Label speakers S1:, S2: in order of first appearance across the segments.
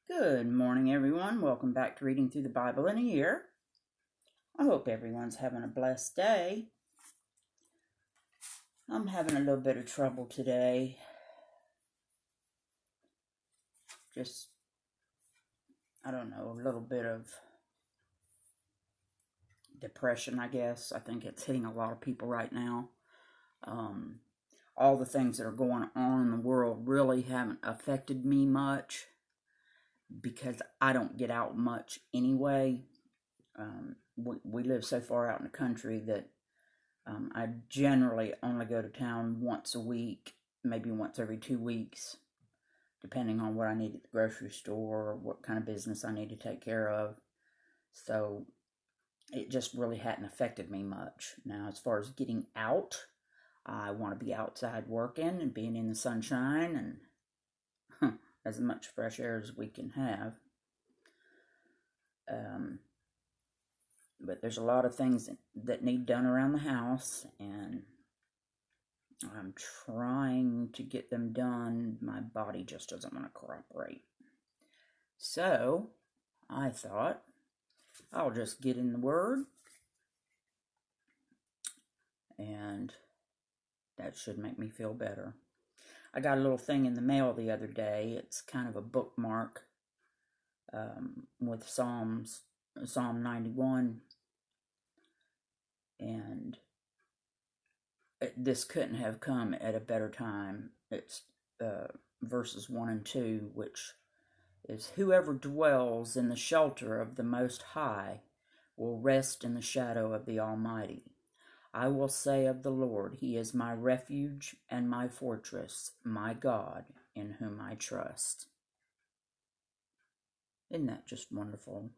S1: Good morning, everyone. Welcome back to Reading Through the Bible in a Year. I hope everyone's having a blessed day. I'm having a little bit of trouble today. I don't know, a little bit of depression, I guess. I think it's hitting a lot of people right now. All the things that are going on in the world really haven't affected me much, because I don't get out much anyway. We live so far out in the country that I generally only go to town once a week, maybe once every 2 weeks, depending on what I need at the grocery store or what kind of business I need to take care of. So it just really hadn't affected me much. Now, as far as getting out, I want to be outside working and being in the sunshine and as much fresh air as we can have. But there's a lot of things that need done around the house, and I'm trying to get them done. My body just doesn't want to cooperate. So I thought I'll just get in the Word, and that should make me feel better. I got a little thing in the mail the other day. It's kind of a bookmark with Psalm 91. And this couldn't have come at a better time. It's verses 1 and 2, which is, "Whoever dwells in the shelter of the Most High will rest in the shadow of the Almighty. I will say of the Lord, He is my refuge and my fortress, my God, in whom I trust." Isn't that just wonderful?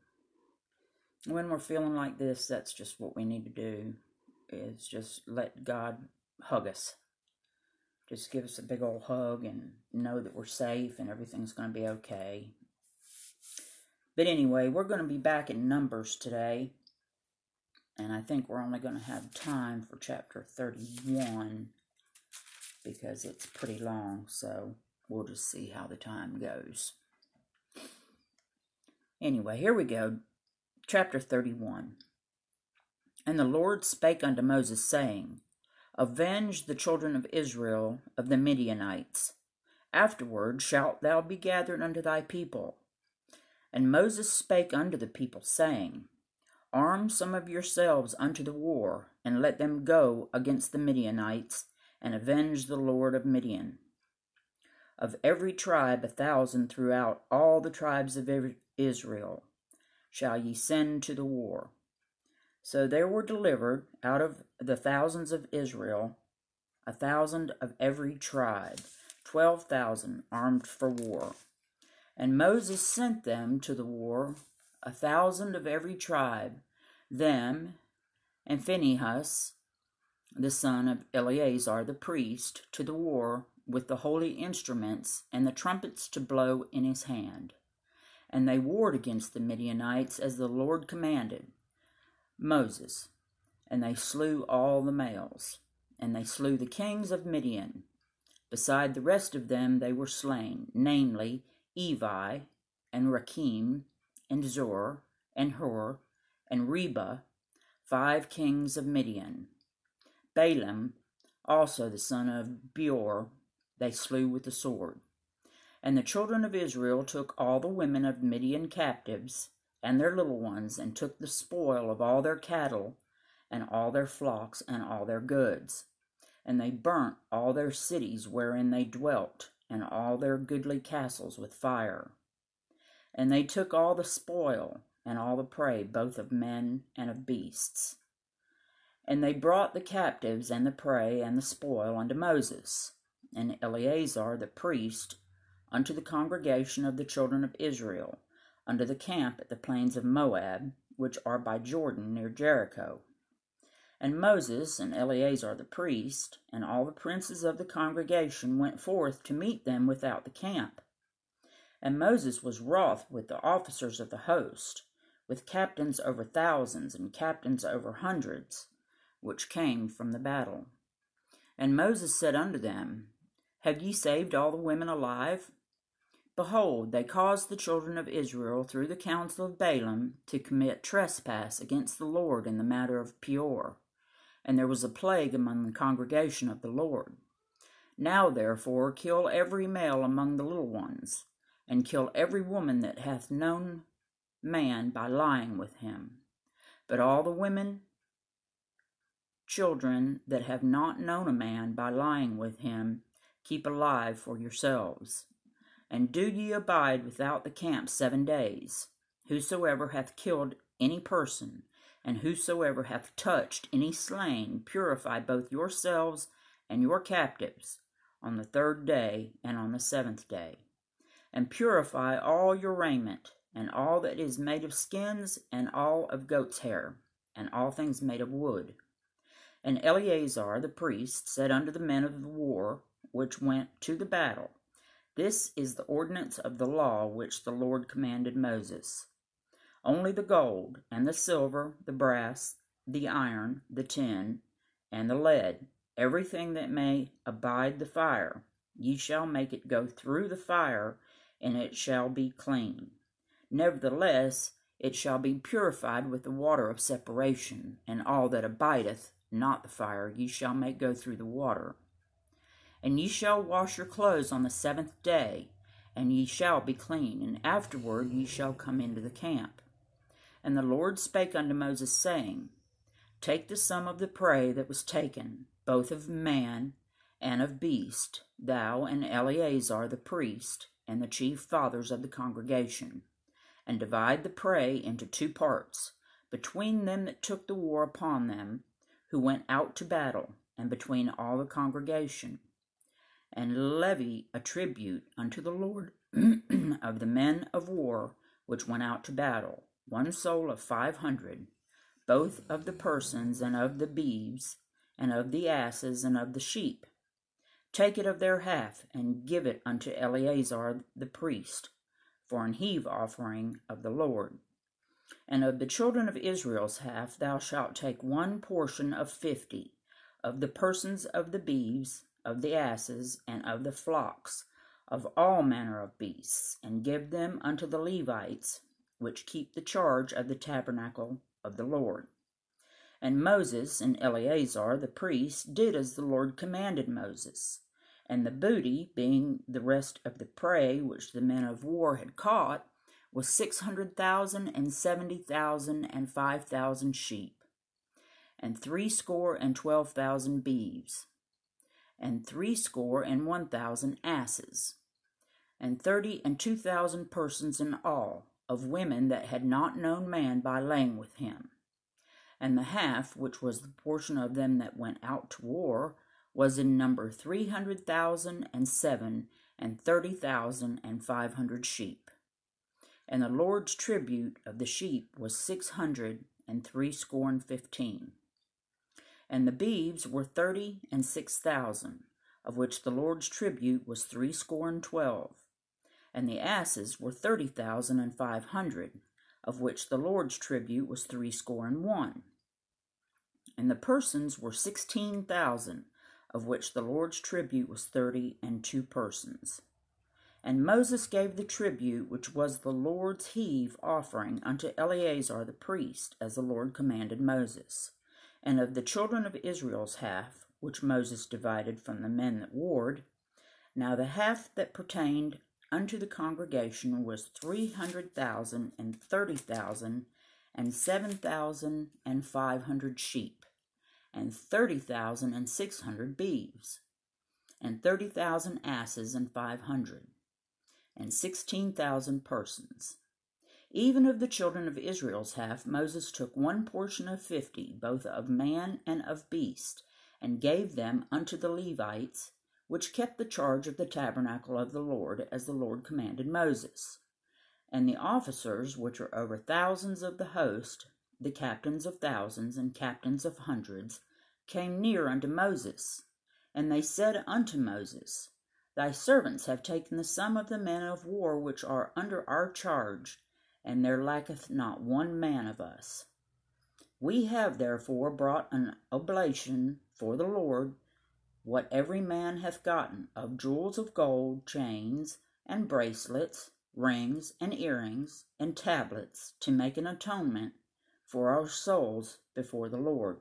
S1: When we're feeling like this, that's just what we need to do, is just let God hug us. Just give us a big old hug and know that we're safe and everything's going to be okay. But anyway, we're going to be back in Numbers today. And I think we're only going to have time for chapter 31 because it's pretty long, so we'll just see how the time goes. Anyway, here we go. Chapter 31. "And the Lord spake unto Moses, saying, Avenge the children of Israel of the Midianites. Afterward shalt thou be gathered unto thy people. And Moses spake unto the people, saying, Arm some of yourselves unto the war, and let them go against the Midianites, and avenge the Lord of Midian. Of every tribe 1,000 throughout all the tribes of Israel shall ye send to the war. So there were delivered out of the thousands of Israel 1,000 of every tribe, 12,000 armed for war. And Moses sent them to the war, 1,000 of every tribe, them and Phinehas, the son of Eleazar the priest, to the war with the holy instruments and the trumpets to blow in his hand. And they warred against the Midianites as the Lord commanded Moses. And they slew all the males. And they slew the kings of Midian. Beside the rest of them they were slain, namely Evi, and Rakim, and Zor, and Hur, and Reba, 5 kings of Midian. Balaam, also the son of Beor, they slew with the sword. And the children of Israel took all the women of Midian captives, and their little ones, and took the spoil of all their cattle, and all their flocks, and all their goods. And they burnt all their cities wherein they dwelt, and all their goodly castles with fire. And they took all the spoil, and all the prey, both of men and of beasts. And they brought the captives, and the prey, and the spoil unto Moses, and Eleazar the priest, unto the congregation of the children of Israel, unto the camp at the plains of Moab, which are by Jordan near Jericho. And Moses and Eleazar the priest, and all the princes of the congregation went forth to meet them without the camp. And Moses was wroth with the officers of the host, with captains over thousands and captains over hundreds, which came from the battle. And Moses said unto them, Have ye saved all the women alive? Behold, they caused the children of Israel through the counsel of Balaam to commit trespass against the Lord in the matter of Peor, and there was a plague among the congregation of the Lord. Now therefore kill every male among the little ones, and kill every woman that hath known man by lying with him. But all the women, children that have not known a man by lying with him, keep alive for yourselves. And do ye abide without the camp 7 days. Whosoever hath killed any person, and whosoever hath touched any slain, purify both yourselves and your captives on the 3rd day and on the 7th day. And purify all your raiment, and all that is made of skins, and all of goat's hair, and all things made of wood. And Eleazar the priest said unto the men of the war which went to the battle, This is the ordinance of the law which the Lord commanded Moses. Only the gold, and the silver, the brass, the iron, the tin, and the lead, everything that may abide the fire, ye shall make it go through the fire, and it shall be clean. Nevertheless, it shall be purified with the water of separation, and all that abideth not the fire ye shall make go through the water. And ye shall wash your clothes on the 7th day, and ye shall be clean, and afterward ye shall come into the camp. And the Lord spake unto Moses, saying, Take the sum of the prey that was taken, both of man and of beast, thou and Eleazar the priest, and the chief fathers of the congregation, and divide the prey into 2 parts, between them that took the war upon them, who went out to battle, and between all the congregation. And levy a tribute unto the Lord of the men of war which went out to battle, 1 soul of 500, both of the persons and of the beeves, and of the asses and of the sheep. Take it of their half, and give it unto Eleazar the priest, for an heave offering of the Lord. And of the children of Israel's half thou shalt take 1 portion of 50, of the persons of the beeves, of the asses, and of the flocks, of all manner of beasts, and give them unto the Levites, which keep the charge of the tabernacle of the Lord. And Moses and Eleazar the priest did as the Lord commanded Moses. And the booty, being the rest of the prey which the men of war had caught, was 600,000 and 70,000 and 5,000 sheep, and threescore and 12,000 beeves, and 61,000 asses, and 32,000 persons in all, of women that had not known man by laying with him. And the half, which was the portion of them that went out to war, was in number 300,007 and 30,500 sheep. And the Lord's tribute of the sheep was 615. And the beeves were 36,000, of which the Lord's tribute was 12. And the asses were 30,500, of which the Lord's tribute was 1. And the persons were 16,000, of which the Lord's tribute was 32 persons. And Moses gave the tribute which was the Lord's heave offering unto Eleazar the priest, as the Lord commanded Moses. And of the children of Israel's half, which Moses divided from the men that warred, now the half that pertained unto the congregation was 300,000 and 30,000 and 7,500 sheep, and 30,600 beeves, and 30,000 asses and 500, and 16,000 persons. Even of the children of Israel's half, Moses took 1 portion of 50, both of man and of beast, and gave them unto the Levites, which kept the charge of the tabernacle of the Lord, as the Lord commanded Moses. And the officers, which are over thousands of the host, the captains of thousands and captains of hundreds, came near unto Moses. And they said unto Moses, Thy servants have taken the sum of the men of war which are under our charge, and there lacketh not 1 man of us. We have therefore brought an oblation for the Lord, what every man hath gotten, of jewels of gold, chains, and bracelets, rings, and earrings, and tablets to make an atonement for our souls before the Lord.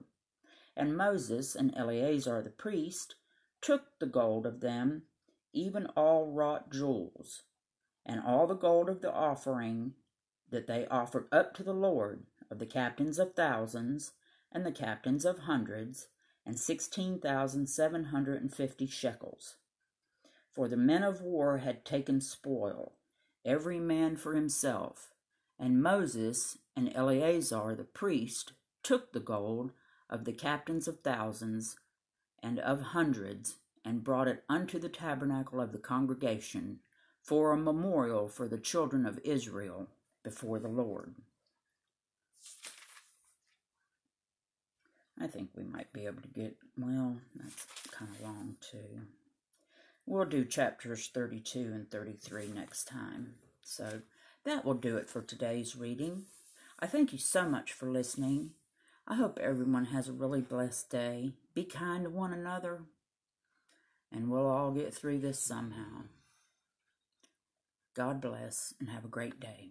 S1: And Moses and Eleazar the priest took the gold of them, even all wrought jewels, and all the gold of the offering that they offered up to the Lord, of the captains of thousands and the captains of hundreds, and 16,750 shekels. For the men of war had taken spoil, every man for himself, and Moses and Eleazar the priest took the gold of the captains of thousands and of hundreds, and brought it unto the tabernacle of the congregation, for a memorial for the children of Israel before the Lord. I think we might be able to get, well, that's kind of long too. We'll do chapters 32 and 33 next time. So that will do it for today's reading. I thank you so much for listening. I hope everyone has a really blessed day. Be kind to one another, and we'll all get through this somehow. God bless, and have a great day.